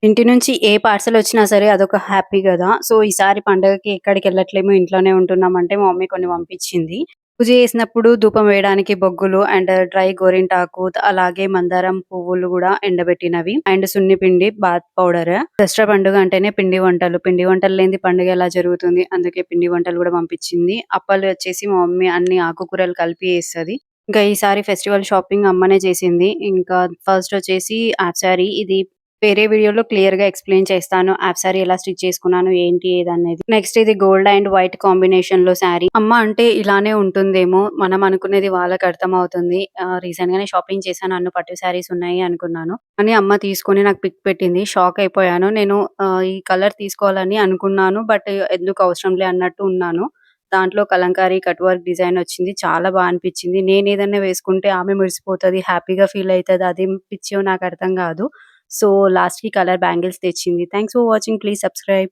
ఇంటి నుంచి ఏ పార్సెలొచ్చినా సరే అదొక హ్యాపీ గదా! సో, ఈసారి పండగకి ఎక్కడికెళ్ళట్లేము ఇంట్లోనే ఉంటున్నామంటే మా మమ్మీ కొన్ని పంపించింది. పూజ చేసినప్పుడు ధూపం వేయడానికి బొగ్గులు అండ్ డ్రై గోరింటాకు, అలాగే మందారం పువ్వులు గూడా ఎండబెట్టినవి అండ్ సున్నిపిండి, బాత్ పౌడర్. దసరా పండుగ అంటేనే పిండి వంటలు. పిండి వంటలు లేనిది పండుగ ఎలా జరుగుతుంది? అందుకే పిండి వంటలు గూడా పంపించింది. అప్పాలు వచ్చేసి మా మమ్మీ అన్ని ఆకుకూరలు కలిపి చేస్తది. ఇంకా ఈసారి ఫెస్టివల్ షాపింగ్ అమ్మనే చేసింది. ఇంకా ఫస్ట్ వచ్చేసి హాఫ్ సారీ ఇది వేరే వీడియోలో క్లియర్‌గా ఎక్స్‌ప్లెయిన్ చేస్తాను. హాఫ్ సారీ ఎలా స్టిచ్ చేసుకున్నాను, ఏంటి ఏదనేది. నెక్స్ట్ ఇది గోల్డ్ అండ్ వైట్ కాంబినేషన్‌లో సారీ. అమ్మ అంటే ఇలానే ఉంటుందేమో, మనం అనుకునేది వాళ్ళకి అర్థమవుతుంది. రీసెంట్‌గానే షాపింగ్ చేశాను. అన్ని పట్టు సారీస్ ఉన్నాయి అనుకున్నాను. కానీ అమ్మ తీసుకొని నాకు పిక్ పెట్టింది. షాక్ అయిపోయాను. నేను ఈ కలర్ తీసుకోవాలని అనుకున్నాను. బట్ ఎందుకు అవసరంలే అన్నట్టు ఉన్నాను. దాంట్లో కలంకారీ కట్ వర్క్ డిజైన్ వచ్చింది. చాలా అనిపించింది. నేనేదన్నా వేసుకుంటే ఆమె మురిసిపోతది. హ్యాపీగా ఫీల్ అయితది. అదేం పిచ్చో నాకు అర్థం గాదు. సో, లాస్ట్‌కి కలర్ బ్యాంగిల్స్ తెచ్చింది. Thanks for watching. Please subscribe.